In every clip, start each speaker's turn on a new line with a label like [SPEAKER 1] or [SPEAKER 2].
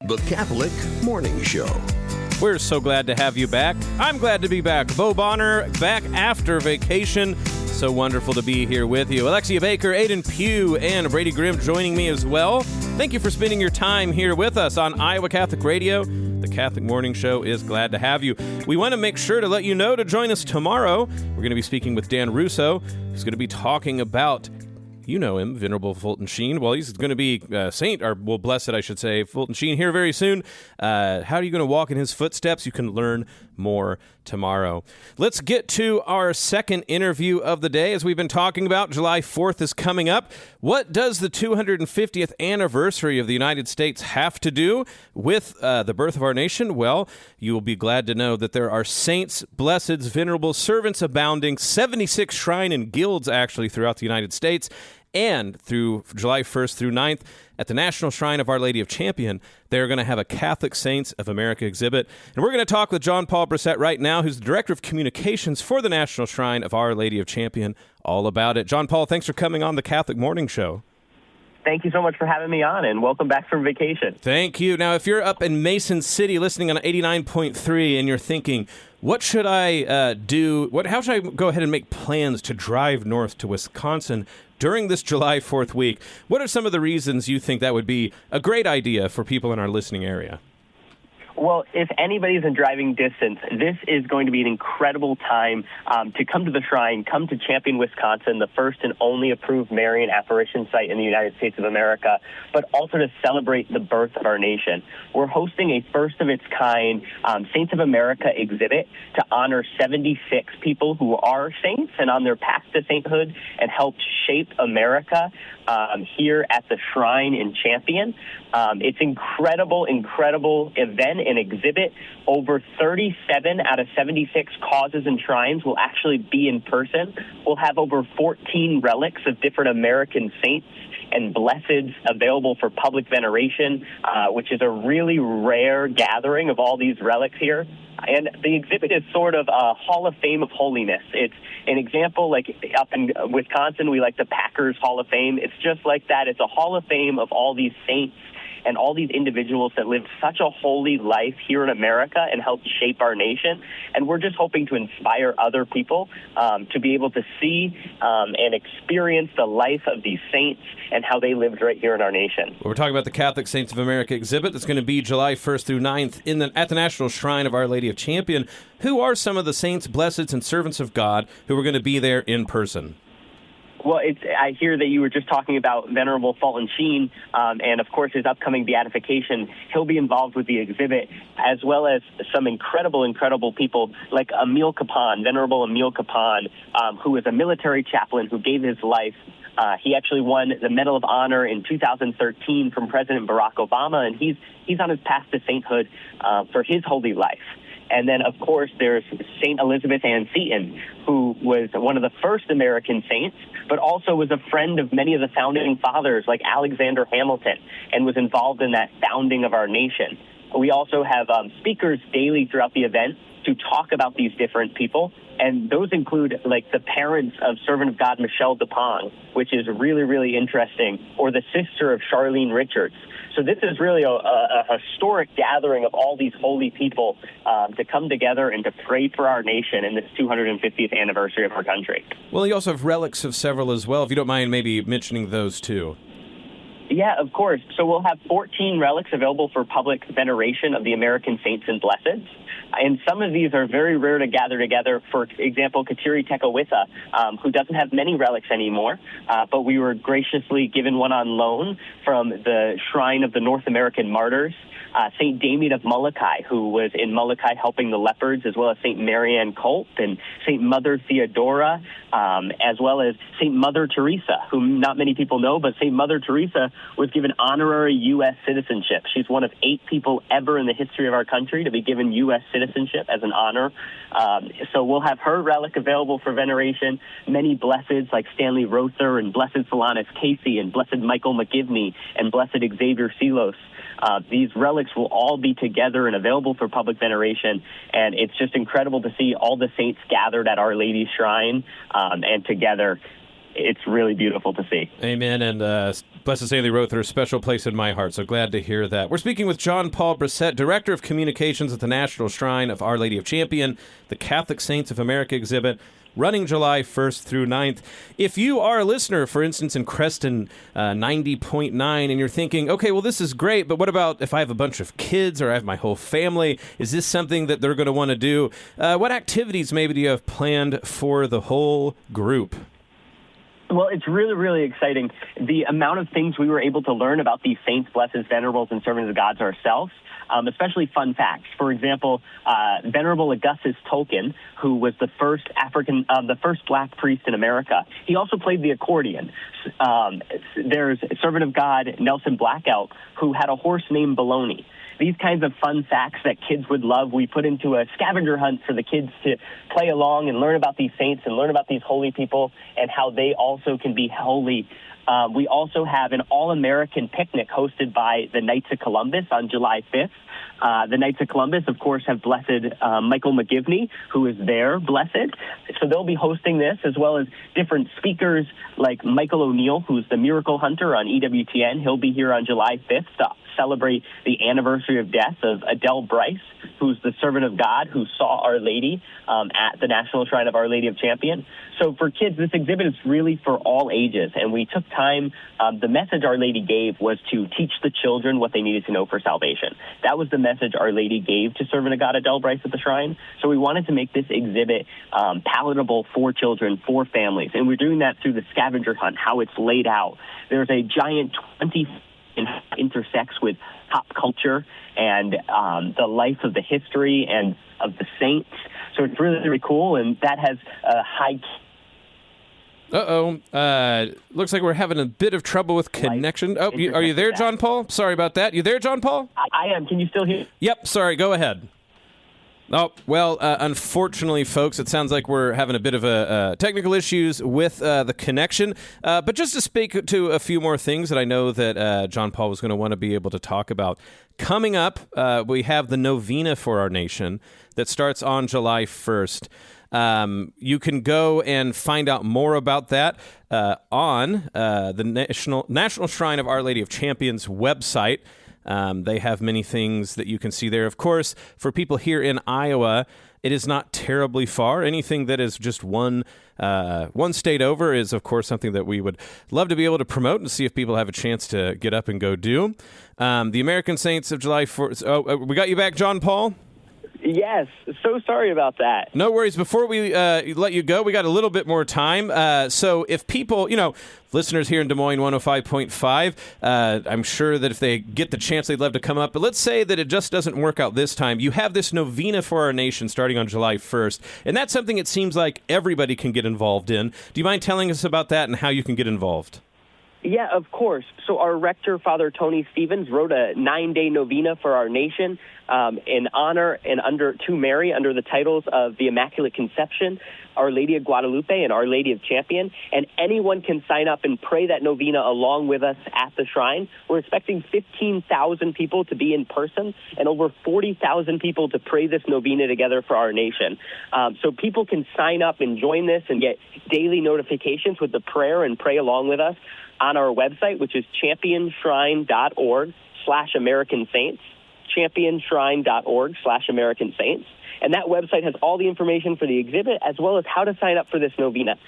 [SPEAKER 1] The Catholic Morning Show.
[SPEAKER 2] We're so glad to have you back. I'm glad to be back. Bo Bonner back after vacation. So wonderful to be here with you. Alexia Baker, Aidan Pugh, and Brady Grimm joining me as well. Thank you for spending your time here with us on Iowa Catholic Radio. The Catholic Morning Show is glad to have you. We want to make sure to let you know to join us tomorrow. We're going to be speaking with Dan Russo, who's going to be talking about, you know him, Venerable Fulton Sheen. Well, he's going to be blessed, I should say, Fulton Sheen here very soon. How are you going to walk in his footsteps? You can learn more tomorrow. Let's get to our second interview of the day. As we've been talking about, July 4th is coming up. What does the 250th anniversary of the United States have to do with the birth of our nation? Well, you will be glad to know that there are saints, blesseds, venerables, servants abounding, 76 shrine and guilds actually throughout the United States. And through July 1st through 9th, at the National Shrine of Our Lady of Champion, they're going to have a Catholic Saints of America exhibit. And we're going to talk with John Paul Brissette right now, who's the Director of Communications for the National Shrine of Our Lady of Champion, all about it. John Paul, thanks for coming on the Catholic Morning Show.
[SPEAKER 3] Thank you so much for having me on, and welcome back from vacation.
[SPEAKER 2] Thank you. Now, if you're up in Mason City listening on 89.3 and you're thinking, what should I do? How should I go ahead and make plans to drive north to Wisconsin during this July 4th week? What are some of the reasons you think that would be a great idea for people in our listening area?
[SPEAKER 3] Well, if anybody's in driving distance, this is going to be an incredible time to come to the shrine, come to Champion, Wisconsin, the first and only approved Marian apparition site in the United States of America, but also to celebrate the birth of our nation. We're hosting a first-of-its-kind Saints of America exhibit to honor 76 people who are saints and on their path to sainthood and helped shape America here at the shrine in Champion. It's incredible event and exhibit. Over 37 out of 76 causes and shrines will actually be in person. We'll have over 14 relics of different American saints and blesseds available for public veneration, which is a really rare gathering of all these relics here. And the exhibit is sort of a Hall of Fame of holiness. It's an example, like up in Wisconsin, we like the Packers Hall of Fame. It's just like that. It's a Hall of Fame of all these saints and all these individuals that lived such a holy life here in America and helped shape our nation. And we're just hoping to inspire other people to be able to see and experience the life of these saints and how they lived right here in our nation.
[SPEAKER 2] Well, we're talking about the Catholic Saints of America exhibit that's going to be July 1st through 9th at the National Shrine of Our Lady of Champion. Who are some of the saints, blesseds, and servants of God who are going to be there in person?
[SPEAKER 3] Well, I hear that you were just talking about Venerable Fulton Sheen, and of course his upcoming beatification. He'll be involved with the exhibit, as well as some incredible people like Venerable Emil Capon, who is a military chaplain who gave his life. He actually won the Medal of Honor in 2013 from President Barack Obama, and he's on his path to sainthood for his holy life. And then, of course, there's St. Elizabeth Ann Seton, who was one of the first American saints, but also was a friend of many of the founding fathers like Alexander Hamilton and was involved in that founding of our nation. We also have speakers daily throughout the event to talk about these different people, and those include like the parents of Servant of God Michelle DuPont, which is really interesting, or the sister of Charlene Richards. So this is really a historic gathering of all these holy people to come together and to pray for our nation in this 250th anniversary of our country.
[SPEAKER 2] Well, you also have relics of several as well, if you don't mind maybe mentioning those too.
[SPEAKER 3] Yeah, of course. So we'll have 14 relics available for public veneration of the American saints and blesseds. And some of these are very rare to gather together. For example, Kateri Tekakwitha, who doesn't have many relics anymore, but we were graciously given one on loan from the Shrine of the North American Martyrs. St. Damien of Molokai, who was in Molokai helping the lepers, as well as St. Marianne Cope and St. Mother Theodora, as well as St. Mother Teresa, whom not many people know, but St. Mother Teresa was given honorary U.S. citizenship. She's one of 8 people ever in the history of our country to be given U.S. citizenship as an honor. So we'll have her relic available for veneration. Many blesseds like Stanley Rother and Blessed Solanus Casey and Blessed Michael McGivney and Blessed Xavier Seelos. These relics will all be together and available for public veneration, and it's just incredible to see all the saints gathered at Our Lady's Shrine and together. it's really beautiful to see.
[SPEAKER 2] Amen. And Blessed Stanley Rother, a special place in my heart. So glad to hear that. We're speaking with John Paul Brissette, Director of Communications at the National Shrine of Our Lady of Champion, the Catholic Saints of America exhibit, running July 1st through 9th. If you are a listener, for instance, in Creston 90.9, and you're thinking, okay, well, this is great, but what about if I have a bunch of kids or I have my whole family? Is this something that they're going to want to do? What activities maybe do you have planned for the whole group?
[SPEAKER 3] Well, it's really, really exciting. The amount of things we were able to learn about these saints, blesseds, venerables, and servants of gods ourselves, especially fun facts. For example, Venerable Augustus Tolkien, who was the first black priest in America, he also played the accordion. There's servant of God Nelson Blackout, who had a horse named Baloney. These kinds of fun facts that kids would love, we put into a scavenger hunt for the kids to play along and learn about these saints and learn about these holy people and how they also can be holy. We also have an all-American picnic hosted by the Knights of Columbus on July 5th. The Knights of Columbus, of course, have Blessed Michael McGivney, who is their blessed. So they'll be hosting this, as well as different speakers like Michael O'Neill, who's the Miracle Hunter on EWTN. He'll be here on July 5th to celebrate the anniversary of death of Adele Brice, who's the servant of God who saw Our Lady at the National Shrine of Our Lady of Champion. So for kids, this exhibit is really for all ages, and we took time. The message Our Lady gave was to teach the children what they needed to know for salvation. That was the message Our Lady gave to servant of God Adele Brice at the shrine. So we wanted to make this exhibit palatable for children, for families, and we're doing that through the scavenger hunt, how it's laid out. There's a giant 20 intersects with pop culture and the life of the history and of the saints. So it's really, really cool, and that has a high...
[SPEAKER 2] Looks like we're having a bit of trouble with connection. Oh, are you there, John Paul? Sorry about that. You there, John Paul?
[SPEAKER 3] I am. Can you still hear?
[SPEAKER 2] Yep, sorry. Go ahead. Oh, well, unfortunately, folks, it sounds like we're having a bit of technical issues with the connection. But just to speak to a few more things that I know that John Paul was going to want to be able to talk about. Coming up, we have the Novena for Our Nation that starts on July 1st. You can go and find out more about that on the National Shrine of Our Lady of Champions website. They have many things that you can see there. Of course, for people here in Iowa, it is not terribly far. Anything that is just one state over is, of course, something that we would love to be able to promote and see if people have a chance to get up and go do. The American Saints of July 4th. Oh, we got you back, John Paul?
[SPEAKER 3] Yes, so sorry about that.
[SPEAKER 2] No worries. Before we let you go, we got a little bit more time. So if people, listeners here in Des Moines 105.5, I'm sure that if they get the chance, they'd love to come up. But let's say that it just doesn't work out this time. You have this Novena for Our Nation starting on July 1st, and that's something it seems like everybody can get involved in. Do you mind telling us about that and how you can get involved?
[SPEAKER 3] Yeah, of course. So our rector, Father Tony Stevens, wrote a 9-day novena for our nation in honor and to Mary under the titles of the Immaculate Conception, Our Lady of Guadalupe, and Our Lady of Champion. And anyone can sign up and pray that novena along with us at the shrine. We're expecting 15,000 people to be in person and over 40,000 people to pray this novena together for our nation. So people can sign up and join this and get daily notifications with the prayer and pray along with us on our website, which is championShrine.org/American Saints, championShrine.org/American Saints. And that website has all the information for the exhibit as well as how to sign up for this novena.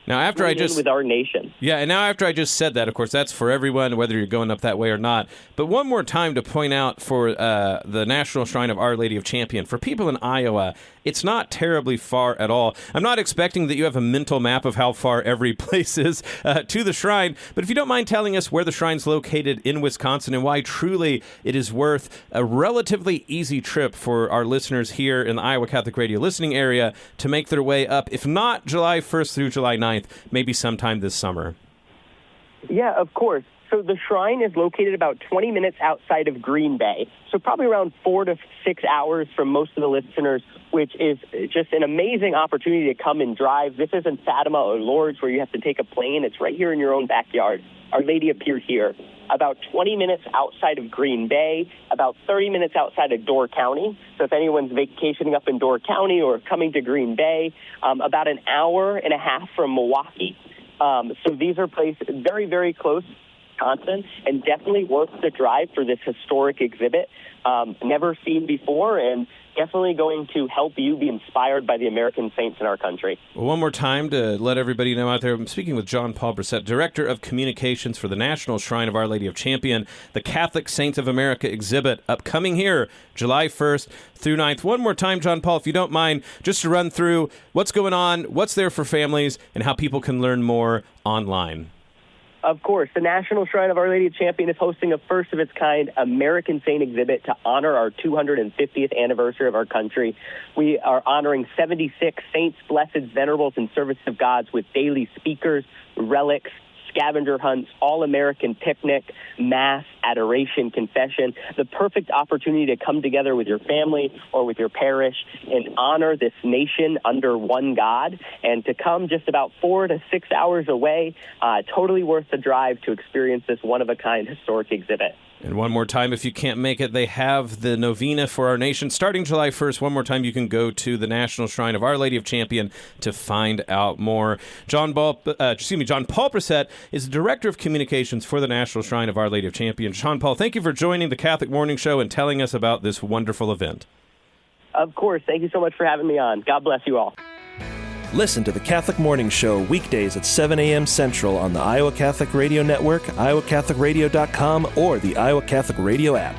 [SPEAKER 2] Now, after I just
[SPEAKER 3] with our nation.
[SPEAKER 2] Yeah, and now after I just said that, of course, that's for everyone, whether you're going up that way or not. But one more time to point out for the National Shrine of Our Lady of Champion, for people in Iowa, it's not terribly far at all. I'm not expecting that you have a mental map of how far every place is to the shrine, but if you don't mind telling us where the shrine's located in Wisconsin and why truly it is worth a relatively easy trip for our listeners here in the Iowa Catholic Radio listening area to make their way up, if not July 1st through July 9th, maybe sometime this summer.
[SPEAKER 3] Yeah, of course. So the shrine is located about 20 minutes outside of Green Bay, so probably around 4 to 6 hours from most of the listeners, which is just an amazing opportunity to come and drive. This isn't Fatima or Lourdes where you have to take a plane. It's right here in your own backyard. Our Lady appeared here. About 20 minutes outside of Green Bay, about 30 minutes outside of Door County. So if anyone's vacationing up in Door County or coming to Green Bay, about an hour and a half from Milwaukee. So these are placed very, very close to Wisconsin, and definitely worth the drive for this historic exhibit. Never seen before, and definitely going to help you be inspired by the American saints in our country.
[SPEAKER 2] Well, one more time to let everybody know out there, I'm speaking with Paul Brissette, Director of Communications for the National Shrine of Our Lady of Champion, the Catholic Saints of America exhibit, upcoming here, July 1st through 9th. One more time, Paul, if you don't mind, just to run through what's going on, what's there for families, and how people can learn more online.
[SPEAKER 3] Of course, the National Shrine of Our Lady of Champion is hosting a first-of-its-kind American Saint exhibit to honor our 250th anniversary of our country. We are honoring 76 saints, blesseds, venerables, and servants of God with daily speakers, relics, scavenger hunts, all-American picnic, mass, adoration, confession, the perfect opportunity to come together with your family or with your parish and honor this nation under one God, and to come just about 4 to 6 hours away, totally worth the drive to experience this one-of-a-kind historic exhibit.
[SPEAKER 2] And one more time, if you can't make it, they have the novena for our nation starting July 1st. One more time, you can go to the National Shrine of Our Lady of Champion to find out more. John Paul Brissette is the Director of Communications for the National Shrine of Our Lady of Champion. John Paul, thank you for joining the Catholic Morning Show and telling us about this wonderful event.
[SPEAKER 3] Of course. Thank you so much for having me on. God bless you all.
[SPEAKER 4] Listen to the Catholic Morning Show weekdays at 7 a.m. Central on the Iowa Catholic Radio Network, iowacatholicradio.com, or the Iowa Catholic Radio app.